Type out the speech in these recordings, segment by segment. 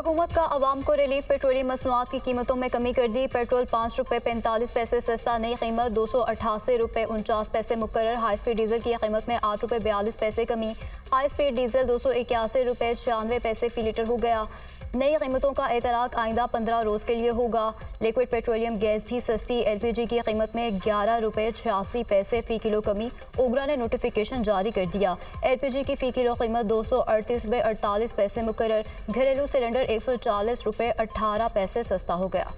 हुकूमत का अवाम को रिलीफ। पेट्रोलियम मसनूआत की कीमतों में कमी कर दी। पेट्रोल 5 रुपये 45 पैसे सस्ता, नई कीमत 288 रुपये 49 पैसे मुकर्रर। हाई स्पीड डीजल की कीमत में 8 रुपये 42 पैसे कमी। हाई स्पीड डीजल 281 रुपये 96 पैसे फी लीटर हो गया। नई कीमतों का एतराक आइंदा 15 रोज़ के लिए होगा। लिक्विड पेट्रोलियम गैस भी सस्ती। LPG की कीमत में 11 रुपये 86 पैसे फ़ी किलो कमी। ओगरा ने नोटिफिकेशन जारी कर दिया। LPG की फ़ी किलो कीमत 238 रुपये 48 पैसे मुकर्रर। घरेलू सिलेंडर 140 रुपये 18 पैसे सस्ता हो गया।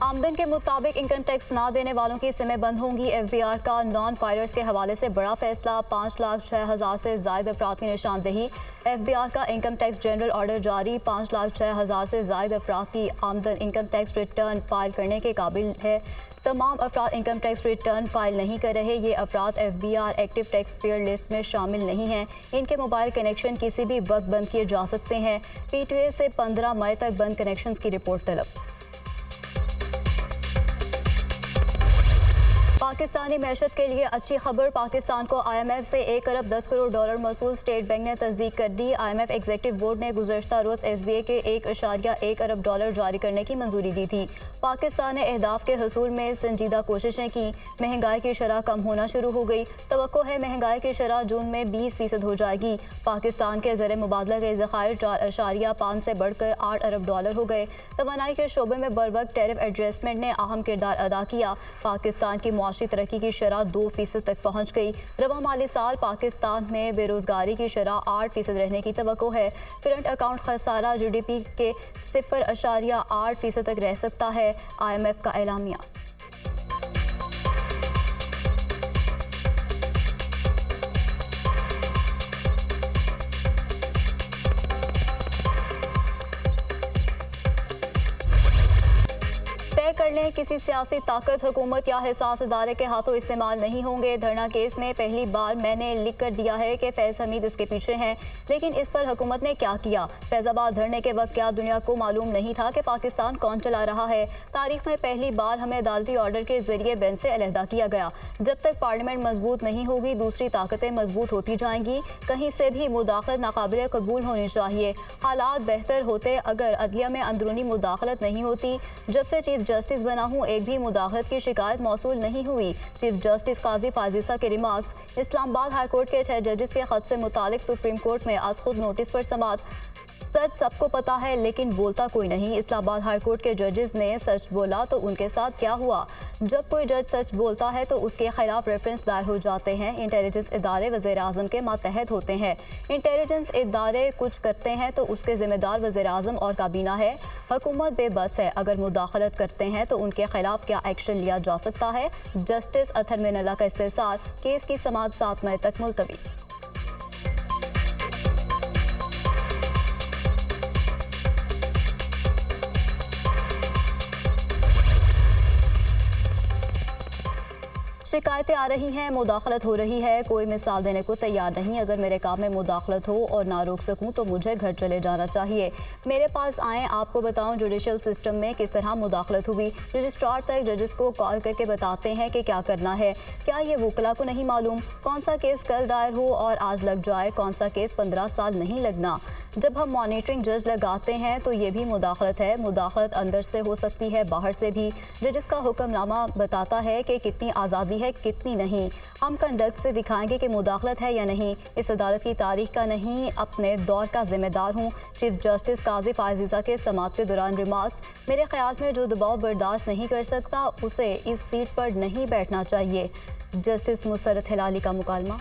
आमदन के मुताबिक इनकम टैक्स ना देने वालों की सिमें बंद होंगी। FBR का नॉन फायरर्स के हवाले से बड़ा फैसला। 5,06,000 से जायद अफराद की निशानदेही। FBR का इनकम टैक्स जनरल ऑर्डर जारी। 5,06,000 से जायद अफराद की आमदन इनकम टैक्स रिटर्न फाइल करने के काबिल है। तमाम अफराद इनकम टैक्स रिटर्न फाइल नहीं कर रहे। ये अफराद FBR active tax payer list में शामिल नहीं हैं। इनके मोबाइल कनेक्शन किसी भी वक्त बंद किए जा सकते हैं। PTA से 15 मई तक बंद कनेक्शन की रिपोर्ट तलब। पाकिस्तानी मैशत के लिए अच्छी खबर। पाकिस्तान को IMF से 1 अरब 10 करोड़ डॉलर मौसूल। स्टेट बैंक ने तस्दीक कर दी। IMF एग्जीक्यूटिव बोर्ड ने गुज़श्ता रोज़ SBA के 1.1 अरब डॉलर जारी करने की मंजूरी दी थी। पाकिस्तान ने अहदाफ के हसूल में संजीदा कोशिशें की। महंगाई की शरह कम होना शुरू हो गई। तवक्को है महंगाई की शरह जून में 20% हो जाएगी। पाकिस्तान के ज़र मुबादला के ज़खायर 4.5 से बढ़कर 8 अरब डॉलर हो गए। तवानाई के शोबे में बरवक्त टैरिफ एडजस्टमेंट ने अहम किरदार अदा किया। पाकिस्तान की मुआशी तरक्की की शरह 2% तक पहुँच गई। रवा माली साल पाकिस्तान में बेरोज़गारी की शरह 8% रहने की तवक्को है। करंट अकाउंट खसारा GDP के 0.8% तक रह सकता है। IMF का एलामिया। कर लें किसी सियासी ताकत, हुकूमत या हिसास इदारे के हाथों इस्तेमाल नहीं होंगे। धरना केस में पहली बार मैंने लिख कर दिया है कि फैज़ हमीद इसके पीछे हैं, लेकिन इस पर हुकूमत ने क्या किया? फैज़ाबाद धरने के वक्त क्या दुनिया को मालूम नहीं था कि पाकिस्तान कौन चला रहा है? तारीख में पहली बार हमें अदालती ऑर्डर के जरिए बेंच से अलहदा किया गया। जब तक पार्लियामेंट मजबूत नहीं होगी, दूसरी ताकतें मजबूत होती जाएंगी। कहीं से भी मुदाखलत नाकाबिल कबूल होनी चाहिए। हालात बेहतर होते अगर अदलिया में अंदरूनी मुदाखलत नहीं होती। जब से चीफ जस्टिस बना हूँ, एक भी मुदाखलत की शिकायत मौसूल नहीं हुई। चीफ जस्टिस काजी फाजिसा के रिमार्क्स। इस्लामाबाद हाई कोर्ट के 6 जजेस के खत से मुतालिक सुप्रीम कोर्ट में आज खुद नोटिस पर समाअत। सच सबको पता है लेकिन बोलता कोई नहीं। इस्लामाबाद हाई कोर्ट के जजेस ने सच बोला तो उनके साथ क्या हुआ? जब कोई जज सच बोलता है तो उसके खिलाफ रेफरेंस दायर हो जाते हैं। इंटेलिजेंस इदारे वज़ीर आज़म के मातहत होते हैं। इंटेलिजेंस इदारे कुछ करते हैं तो उसके ज़िम्मेदार वज़ीर आज़म और काबीना है। हुकूमत बेबस है। अगर मुदाखलत करते हैं तो उनके खिलाफ क्या एक्शन लिया जा सकता है? जस्टिस अथर मिनल्ला का इस्तेसार। केस की समाअत 7 मई तक मुलतवी। शिकायतें आ रही हैं, मुदाखलत हो रही है, कोई मिसाल देने को तैयार नहीं। अगर मेरे काम में मुदाखलत हो और ना रोक सकूं तो मुझे घर चले जाना चाहिए। मेरे पास आएँ, आपको बताऊं जुडिशल सिस्टम में किस तरह मुदाखलत हुई। रजिस्ट्रार तक जजेस को कॉल करके बताते हैं कि क्या करना है। क्या ये वकला को नहीं मालूम? कौन सा केस कल दायर हो और आज लग जाए, कौन सा केस 15 साल नहीं लगना। जब हम मॉनिटरिंग जज लगाते हैं तो ये भी मुदाखलत है। मुदाखलत अंदर से हो सकती है, बाहर से भी। जजेस का हुक्मनामा बताता है कि कितनी आज़ादी है, कितनी नहीं। हम कंडक्ट से दिखाएंगे कि मुदाखलत है या नहीं। इस अदालत की तारीख का नहीं, अपने दौर का जिम्मेदार हूँ। चीफ जस्टिस काजी फाजिसा के समाअत के दौरान रिमार्क्स। मेरे ख्याल में जो दबाव बर्दाश्त नहीं कर सकता उसे इस सीट पर नहीं बैठना चाहिए। जस्टिस मुसरत हिलाली का मुकालमा।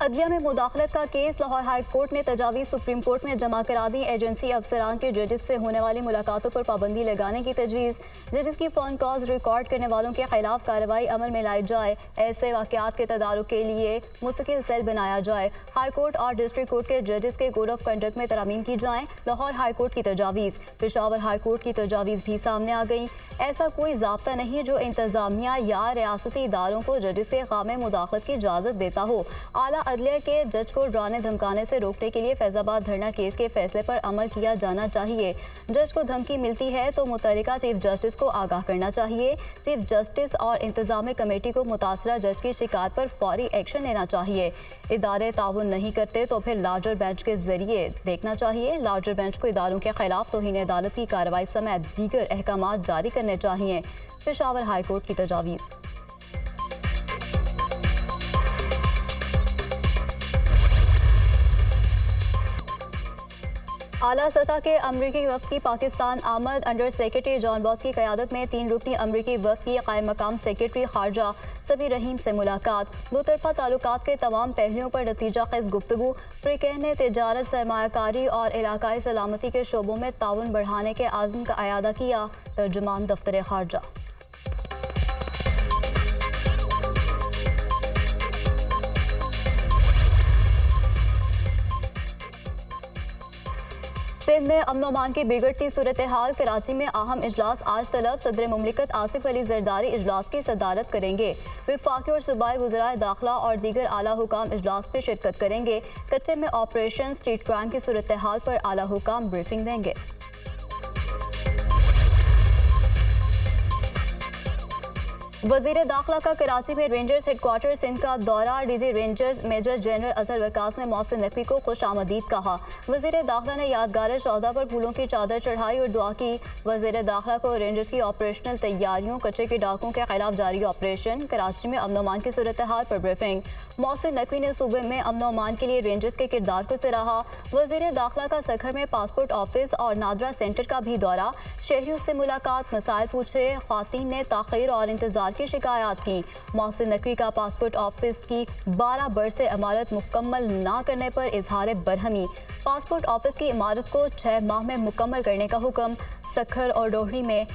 अदलिया में मुदाखलत का केस। लाहौर हाई कोर्ट ने तजावीज़ सुप्रीम कोर्ट में जमा करा दी। एजेंसी अफसरान के जजेस से होने वाली मुलाकातों पर पाबंदी लगाने की तजवीज़। जजेस की फ़ोन कॉल्स रिकॉर्ड करने वालों के खिलाफ कार्रवाई अमल में लाई जाए। ऐसे वाक़यात के तदारुक के लिए मुस्तकिल सेल बनाया जाए। हाई कोर्ट और डिस्ट्रिक्ट कोर्ट के जजेस के कोड ऑफ कंडक्ट में तरमीम की जाएँ। लाहौर हाई कोर्ट की तजावीज़। पेशावर हाई कोर्ट की तजावीज़ भी सामने आ गई। ऐसा कोई ज़ाब्ता नहीं जो इंतज़ामिया या रियासती इदारों को जजेस के काम में मुदाखलत की इजाज़त देता हो। आला अदलिया के जज को डराने धमकाने से रोकने के लिए फैजाबाद धरना केस के फैसले पर अमल किया जाना चाहिए। जज को धमकी मिलती है तो मुतल्लिका चीफ जस्टिस को आगाह करना चाहिए। चीफ जस्टिस और इंतजामी कमेटी को मुतासरा जज की शिकायत पर फौरी एक्शन लेना चाहिए। इदारे ताउन नहीं करते तो फिर लार्जर बेंच के जरिए देखना चाहिए। लार्जर बेंच को इदारों के खिलाफ तौहीन अदालत की कार्रवाई समेत दीगर अहकाम जारी करने चाहिए। पेशावर हाई कोर्ट की तजावीज़। आला सतह के अमरीकी वफ़द की पाकिस्तान आमद। अंडर सेक्रेटरी जॉन बॉस की क़यादत में 3 रुकनी अमरीकी वफ़द की क़ायम मकाम सेक्रेटरी ख़ारजा सफ़ीर रहीम से मुलाकात। दो तरफ़ा ताल्लुकात के तमाम पहलुओं पर नतीजा खेज़ गुफ्तगू। फ़रीक़ैन ने तिजारत, सरमायाकारी और इलाकाई सलामती के शोबों में ताउन बढ़ाने के आज़म का अयादा किया। तर्जुमान दफ्तर ख़ारजा। सिंध में अमन अमान की बिगड़ती सूरत हाल। कराची में अहम इजलास आज तलब। सदर मुमलिकत आसिफ अली जरदारी इजलास की सदारत करेंगे। वफाकी और सूबाई वज़राए दाखिला और दीगर आला हुकाम इजलास में शिरकत करेंगे। कच्चे में ऑपरेशन स्ट्रीट क्राइम की सूरत हाल पर आला हुकाम ब्रीफिंग देंगे। वज़ीर दाखिला का कराची में रेंजर्स हेडक्वार्टर सिंध का दौरा। डीजी रेंजर्स मेजर जनरल असर वकास ने मोहसिन नकवी को खुश आमदीद कहा। वज़ीर दाखिला ने यादगार शौदा पर फूलों की चादर चढ़ाई और दुआ की। वज़ीर दाखिला को रेंजर्स की ऑपरेशनल तैयारियों, कच्चे के डाकुओं के खिलाफ जारी ऑपरेशन, कराची में अमन अमान की सूरत हाल पर ब्रीफिंग। मोहसिन नकवी ने सूबे में अमन अमान के लिए रेंजर्स के किरदार को सराहा। वज़ीर दाखिला का सखर में पासपोर्ट ऑफिस और नादरा सेंटर का भी दौरा। शहरियों से मुलाकात, मसाइल पूछे। ख्वातीन ने ताख़ीर और इंतजार की शिकायत की। मोहसिन नकवी का पासपोर्ट ऑफिस की 12 बरसे इमारत मुकम्मल ना करने पर इजहार बरहमी। पासपोर्ट ऑफिस की इमारत को 6 माह में मुकम्मल करने का हुक्म। सखर और डोहरी में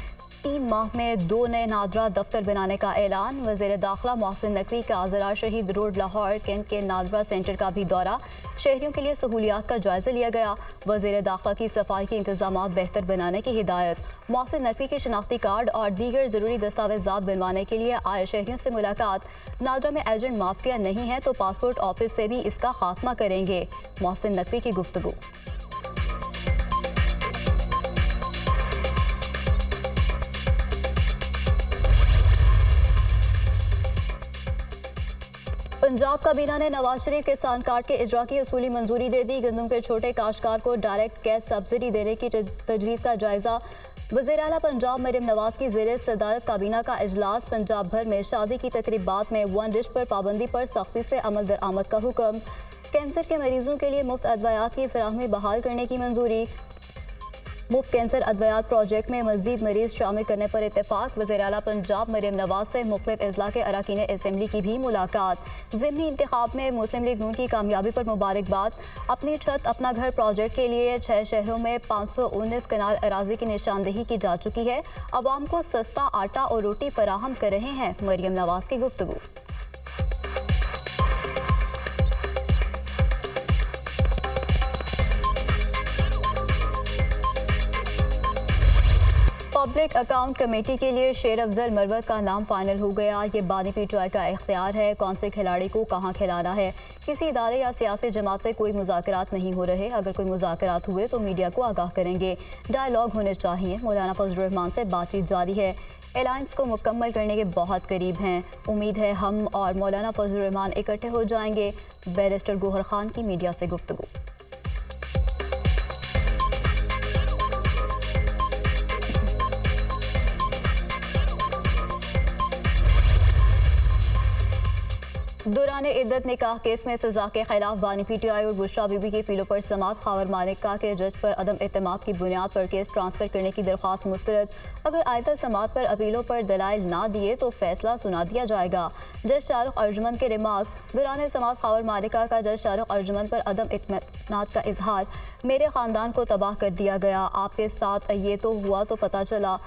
3 माह में 2 नए नादरा दफ्तर बनाने का ऐलान। वज़ीर दाखिला मोहसिन नकवी का ज़रा शहीद रोड लाहौर कैंट के नादरा सेंटर का भी दौरा। शहरियों के लिए सहूलियात का जायज़ा लिया गया। वज़ीर दाखिला की सफाई के इंतजामात बेहतर बनाने की हिदायत। मोहसिन नकवी के शनाख्ती कार्ड और दीगर ज़रूरी दस्तावेज़ात बनवाने के लिए आए शहरियों से मुलाकात। नादरा में एजेंट माफिया नहीं है तो पासपोर्ट ऑफिस से भी इसका खात्मा करेंगे। मोहसिन नकवी की गुफ्तगू। पंजाब काबीना ने नवाज शरीफ किसान कार्ड के इजरा की असूली मंजूरी दे दी। गंदम के छोटे काश्तकार को डायरेक्ट कैश सब्सिडी देने की तजवीज़ का जायजा। वज़ीर आला पंजाब मरियम नवाज की ज़ेर सदारत काबीना का इजलास। पंजाब भर में शादी की तकरीबात में 1 डिश पर पाबंदी पर सख्ती से अमल दरामद का हुक्म। कैंसर के मरीजों के लिए मुफ्त अदवायात की फराहमी बहाल करने की मंजूरी। मुफ्त कैंसर अद्वियात प्रोजेक्ट में मज़ीद मरीज शामिल करने पर इत्तेफाक। वज़ीर आला पंजाब मरियम नवाज से मुख्तलिफ अज़ला के अरकान असम्बली की भी मुलाकात। ज़िमनी इंतखाब में मुस्लिम लीग नून की कामयाबी पर मुबारकबाद। अपनी छत अपना घर प्रोजेक्ट के लिए 6 शहरों में 519 कनाल अराजी की निशानदेही की जा चुकी है। अवाम को सस्ता आटा और रोटी फराहम कर रहे हैं। मरियम नवाज की गुफ्तगू। पब्लिक अकाउंट कमेटी के लिए शेर अफजल मरवत का नाम फाइनल हो गया। ये बानी PTI का इख्तियार है कौन से खिलाड़ी को कहां खिलाना है। किसी इदारे या सियासी जमात से कोई मुज़ाकरात नहीं हो रहे। अगर कोई मुज़ाकरात हुए तो मीडिया को आगाह करेंगे। डायलॉग होने चाहिए। मौलाना फजल रहमान से बातचीत जारी है। अलायंस को मुकम्मल करने के बहुत करीब हैं। उम्मीद है हम और मौलाना फजल रहमान इकट्ठे हो जाएंगे। बैरिस्टर गोहर खान की मीडिया से गुफ्तगू। दौरान इद्दत निकाह केस में सजा के खिलाफ बानी PTI और बुशरा बीबी के पीलो पर समात। खावर मालिका के जज पर अदम एतमाद की बुनियाद पर केस ट्रांसफ़र करने की दरख्वास्त मुस्तरद। अगर आयदा समात पर अपीलों पर दलाइल ना दिए तो फैसला सुना दिया जाएगा। जज शाहरुख अर्जुमंद के रिमार्क्स। दौरान समात खावर मालिका का जज शाहरुख अर्जुमंद पर अदम इत्मीनान का इजहार। मेरे ख़ानदान को तबाह कर दिया गया। आपके साथ ये तो हुआ तो पता चला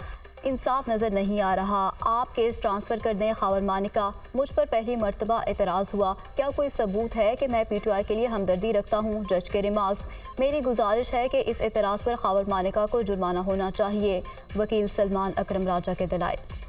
इंसाफ नज़र नहीं आ रहा। आप केस ट्रांसफ़र कर दें। खावर मानिका मुझ पर पहली मर्तबा एतराज़ हुआ। क्या कोई सबूत है कि मैं PTI के लिए हमदर्दी रखता हूँ। जज के रिमार्क्स। मेरी गुजारिश है कि इस एतराज़ पर खावर मानिका को जुर्माना होना चाहिए। वकील सलमान अकरम राजा के दलाइल।